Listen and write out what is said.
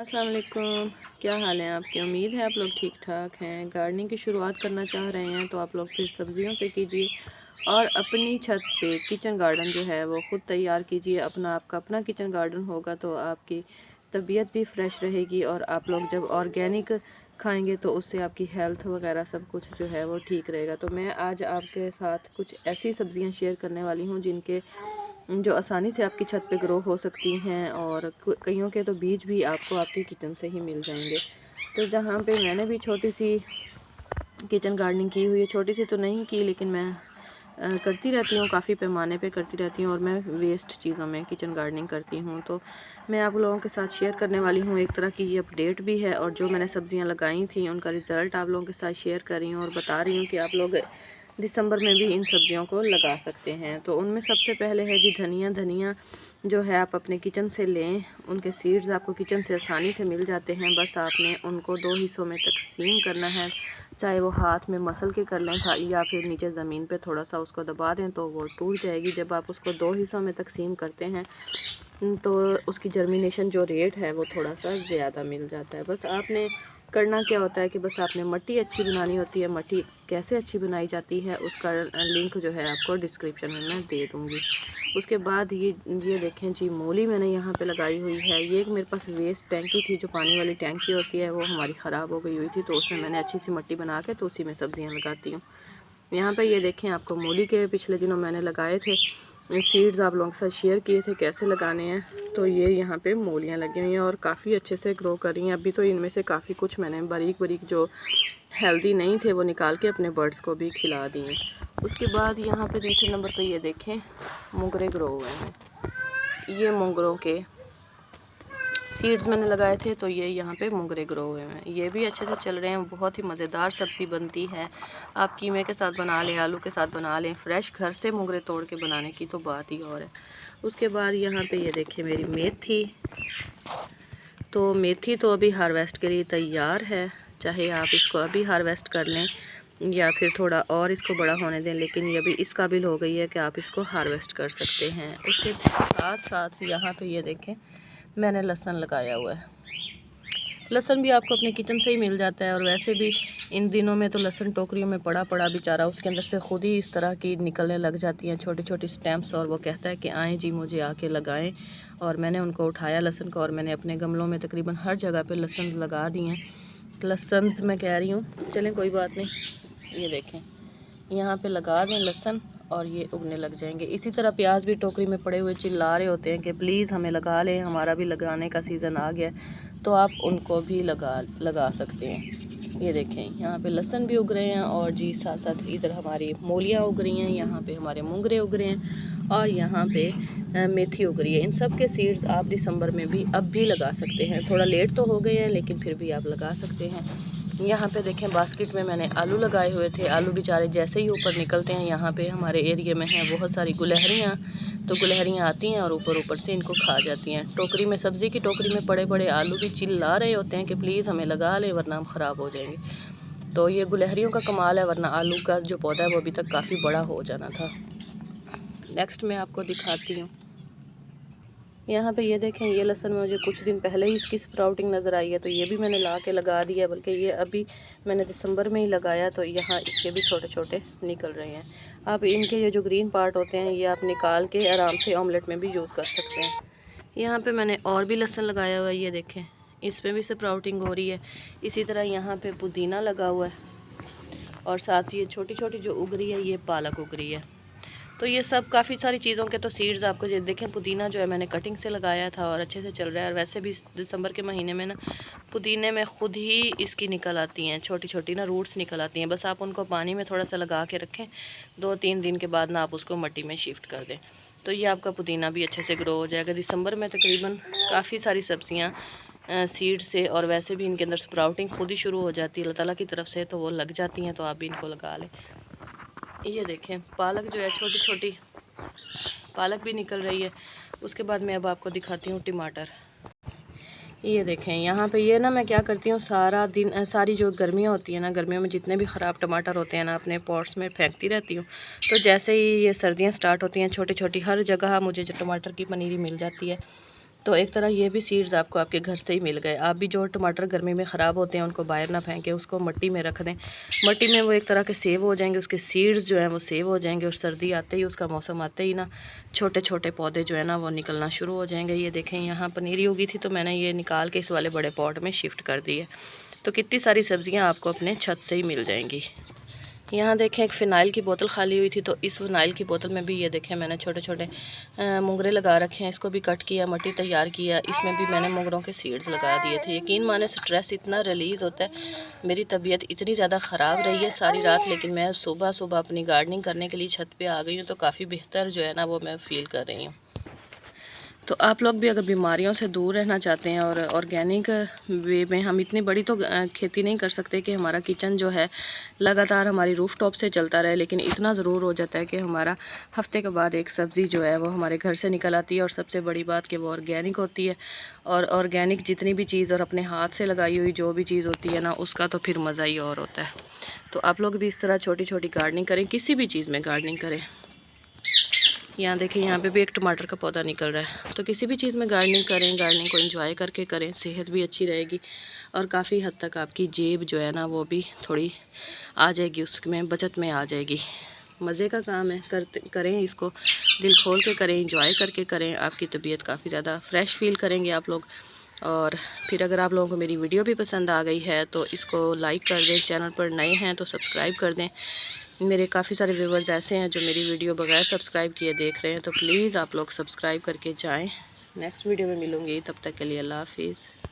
अस्सलाम वालेकुम। क्या हाल है आपकी? उम्मीद है आप लोग ठीक ठाक हैं। गार्डनिंग की शुरुआत करना चाह रहे हैं तो आप लोग फिर सब्जियों से कीजिए और अपनी छत पे किचन गार्डन जो है वो ख़ुद तैयार कीजिए। आपका अपना किचन गार्डन होगा तो आपकी तबीयत भी फ्रेश रहेगी और आप लोग जब ऑर्गेनिक खाएंगे तो उससे आपकी हेल्थ वगैरह सब कुछ जो है वो ठीक रहेगा। तो मैं आज आपके साथ कुछ ऐसी सब्जियां शेयर करने वाली हूँ जिनके जो आसानी से आपकी छत पे ग्रो हो सकती हैं और कईयों के तो बीज भी आपको आपके किचन से ही मिल जाएंगे। तो जहाँ पे मैंने भी छोटी सी किचन गार्डनिंग की हुई है, छोटी सी तो नहीं की लेकिन मैं करती रहती हूँ, काफ़ी पैमाने पे करती रहती हूँ और मैं वेस्ट चीज़ों में किचन गार्डनिंग करती हूँ। तो मैं आप लोगों के साथ शेयर करने वाली हूँ, एक तरह की ये अपडेट भी है और जो मैंने सब्जियाँ लगाई थी उनका रिज़ल्ट आप लोगों के साथ शेयर कर रही हूँ और बता रही हूँ कि आप लोग दिसंबर में भी इन सब्जियों को लगा सकते हैं। तो उनमें सबसे पहले है जी धनिया। धनिया जो है आप अपने किचन से लें, उनके सीड्स आपको किचन से आसानी से मिल जाते हैं। बस आपने उनको 2 हिस्सों में तकसीम करना है, चाहे वो हाथ में मसल के कर लें या फिर नीचे ज़मीन पे थोड़ा सा उसको दबा दें तो वो टूट जाएगी। जब आप उसको 2 हिस्सों में तकसीम करते हैं तो उसकी जर्मिनेशन जो रेट है वो थोड़ा सा ज़्यादा मिल जाता है। बस आपने करना क्या होता है कि बस आपने मिट्टी अच्छी बनानी होती है। मिट्टी कैसे अच्छी बनाई जाती है उसका लिंक जो है आपको डिस्क्रिप्शन में मैं दे दूँगी। उसके बाद ये देखें जी, मूली मैंने यहाँ पे लगाई हुई है। ये एक मेरे पास वेस्ट टैंकी थी, जो पानी वाली टैंकी होती है, वो हमारी ख़राब हो गई हुई थी तो उसमें मैंने अच्छी सी मिट्टी बना के तो उसी में सब्ज़ियाँ लगाती हूँ। यहाँ पे ये देखें, आपको मूली के पिछले दिनों मैंने लगाए थे सीड्स, आप लोगों के साथ शेयर किए थे कैसे लगाने हैं। तो ये यहाँ पे मूलियाँ लगी हुई हैं और काफ़ी अच्छे से ग्रो कर रही हैं। अभी तो इनमें से काफ़ी कुछ मैंने बारीक बारीक जो हेल्दी नहीं थे वो निकाल के अपने बर्ड्स को भी खिला दिए। उसके बाद यहाँ पे तीसरे नंबर पे ये देखें मोगरे ग्रो हुए हैं। ये मोगरों के सीड्स मैंने लगाए थे तो ये यहाँ पे मोगरे ग्रो हुए हैं। ये भी अच्छे से चल रहे हैं, बहुत ही मज़ेदार सब्ज़ी बनती है। आप कीमे के साथ बना लें, आलू के साथ बना लें, फ्रेश घर से मोगरे तोड़ के बनाने की तो बात ही और है। उसके बाद यहाँ पे ये देखिए मेरी मेथी। तो मेथी तो अभी हार्वेस्ट के लिए तैयार है, चाहे आप इसको अभी हार्वेस्ट कर लें या फिर थोड़ा और इसको बड़ा होने दें, लेकिन ये भी इस काबिल हो गई है कि आप इसको हार्वेस्ट कर सकते हैं। उसके साथ साथ यहाँ पे ये देखें मैंने लहसुन लगाया हुआ है। लहसुन भी आपको अपने किचन से ही मिल जाता है और वैसे भी इन दिनों में तो लहसुन टोकरियों में पड़ा पड़ा बेचारा उसके अंदर से ख़ुद ही इस तरह की निकलने लग जाती हैं छोटी छोटी स्टेम्स, और वो कहता है कि आएँ जी मुझे आके लगाएं। और मैंने उनको उठाया लहसुन को और मैंने अपने गमलों में तकरीबन हर जगह पे लहसुन लगा दिए हैं। लहसुन मैं कह रही हूँ, चलें कोई बात नहीं, ये देखें यहाँ पे लगा दें लहसुन और ये उगने लग जाएंगे। इसी तरह प्याज भी टोकरी में पड़े हुए चिल्ला रहे होते हैं कि प्लीज़ हमें लगा लें, हमारा भी लगाने का सीज़न आ गया, तो आप उनको भी लगा सकते हैं। ये देखें यहाँ पे लहसुन भी उग रहे हैं और जी साथ साथ इधर हमारी मूलियाँ उग रही हैं, यहाँ पे हमारे मोंगरे उग रहे हैं और यहाँ पे मेथी उग रही है। इन सब के सीड्स आप दिसंबर में भी अब भी लगा सकते हैं। थोड़ा लेट तो हो गए हैं लेकिन फिर भी आप लगा सकते हैं। यहाँ पे देखें बास्केट में मैंने आलू लगाए हुए थे। आलू बेचारे जैसे ही ऊपर निकलते हैं, यहाँ पे हमारे एरिया में हैं बहुत सारी गुलहरियाँ, तो गुलहरियाँ आती हैं और ऊपर से इनको खा जाती हैं। टोकरी में, सब्ज़ी की टोकरी में पड़े बड़े आलू भी चिल्ला रहे होते हैं कि प्लीज़ हमें लगा लें वरना हम ख़राब हो जाएंगे। तो ये गुलहरियों का कमाल है, वरना आलू का जो पौधा है वो अभी तक काफ़ी बड़ा हो जाना था। नेक्स्ट मैं आपको दिखाती हूँ। यहाँ पे ये देखें, ये लहसुन मुझे कुछ दिन पहले ही इसकी स्प्राउटिंग नज़र आई है तो ये भी मैंने ला के लगा दिया, बल्कि ये अभी मैंने दिसंबर में ही लगाया तो यहाँ इसके भी छोटे छोटे निकल रहे हैं। आप इनके ये जो ग्रीन पार्ट होते हैं ये आप निकाल के आराम से ऑमलेट में भी यूज़ कर सकते हैं। यहाँ पे मैंने और भी लहसुन लगाया हुआ है, ये देखें इस पर भी स्प्राउटिंग हो रही है। इसी तरह यहाँ पर पुदीना लगा हुआ है और साथ ये छोटी छोटी जो उग रही है ये पालक उग रही है। तो ये सब काफ़ी सारी चीज़ों के तो सीड्स आपको ये देखें, पुदीना जो है मैंने कटिंग से लगाया था और अच्छे से चल रहा है। और वैसे भी दिसंबर के महीने में ना पुदीने में ख़ुद ही इसकी निकल आती हैं छोटी छोटी ना रूट्स निकल आती हैं। बस आप उनको पानी में थोड़ा सा लगा के रखें, 2-3 दिन के बाद ना आप उसको मिट्टी में शिफ्ट कर दें तो ये आपका पुदीना भी अच्छे से ग्रो हो जाएगा। दिसंबर में तकरीबन काफ़ी सारी सब्ज़ियाँ सीड से और वैसे भी इनके अंदर स्प्राउटिंग खुद ही शुरू हो जाती है अल्लाह ताला की तरफ से, तो वो लग जाती हैं, तो आप भी इनको लगा लें। ये देखें पालक जो है छोटी छोटी पालक भी निकल रही है। उसके बाद मैं अब आपको दिखाती हूँ टमाटर। ये देखें यहाँ पे ये ना मैं क्या करती हूँ, सारा दिन सारी जो गर्मियाँ होती हैं ना, गर्मियों में जितने भी ख़राब टमाटर होते हैं ना अपने पॉट्स में फेंकती रहती हूँ। तो जैसे ही ये सर्दियाँ स्टार्ट होती हैं छोटी छोटी हर जगह मुझे जो टमाटर की पनीरी मिल जाती है तो एक तरह ये भी सीड्स आपको आपके घर से ही मिल गए। आप भी जो टमाटर गर्मी में ख़राब होते हैं उनको बाहर ना फेंकें, उसको मिट्टी में रख दें। मिट्टी में वो एक तरह के सेव हो जाएंगे, उसके सीड्स जो हैं वो सेव हो जाएंगे, और सर्दी आते ही, उसका मौसम आते ही ना छोटे छोटे पौधे जो है ना वो निकलना शुरू हो जाएंगे। ये देखें, यहाँ पनीरी उगी थी तो मैंने ये निकाल के इस वाले बड़े पॉट में शिफ्ट कर दी है। तो कितनी सारी सब्ज़ियाँ आपको अपने छत से ही मिल जाएंगी। यहाँ देखें, एक फ़िनाइल की बोतल खाली हुई थी, तो इस फ़िनाइल की बोतल में भी ये देखें मैंने छोटे छोटे मुंगरे लगा रखे हैं। इसको भी कट किया, मिट्टी तैयार किया, इसमें भी मैंने मुंगरों के सीड्स लगा दिए थे। यकीन माने स्ट्रेस इतना रिलीज़ होता है। मेरी तबीयत इतनी ज़्यादा ख़राब रही है सारी रात, लेकिन मैं सुबह सुबह अपनी गार्डनिंग करने के लिए छत पर आ गई हूँ, तो काफ़ी बेहतर जो है ना वो मैं फ़ील कर रही हूँ। तो आप लोग भी अगर बीमारियों से दूर रहना चाहते हैं, और ऑर्गेनिक वे में, हम इतनी बड़ी तो खेती नहीं कर सकते कि हमारा किचन जो है लगातार हमारी रूफ टॉप से चलता रहे, लेकिन इतना ज़रूर हो जाता है कि हमारा हफ्ते के बाद एक सब्ज़ी जो है वो हमारे घर से निकल आती है। और सबसे बड़ी बात कि वो ऑर्गेनिक होती है। और ऑर्गेनिक जितनी भी चीज़ और अपने हाथ से लगाई हुई जो भी चीज़ होती है ना, उसका तो फिर मज़ा ही और होता है। तो आप लोग भी इस तरह छोटी छोटी गार्डनिंग करें, किसी भी चीज़ में गार्डनिंग करें। यहाँ देखें, यहाँ पे भी एक टमाटर का पौधा निकल रहा है। तो किसी भी चीज़ में गार्डनिंग करें, गार्डनिंग को एंजॉय करके करें, सेहत भी अच्छी रहेगी, और काफ़ी हद तक आपकी जेब जो है ना वो भी थोड़ी आ जाएगी, उसमें बचत में आ जाएगी। मज़े का काम है, करें इसको, दिल खोल के करें, एंजॉय करके करें। आपकी तबीयत काफ़ी ज़्यादा फ्रेश फील करेंगे आप लोग। और फिर अगर आप लोगों को मेरी वीडियो भी पसंद आ गई है तो इसको लाइक कर दें, चैनल पर नए हैं तो सब्सक्राइब कर दें। मेरे काफ़ी सारे व्यूवर्स ऐसे हैं जो मेरी वीडियो बगैर सब्सक्राइब किए देख रहे हैं, तो प्लीज़ आप लोग सब्सक्राइब करके जाएं। नेक्स्ट वीडियो में मिलूँगी, तब तक के लिए अल्लाह हाफिज़।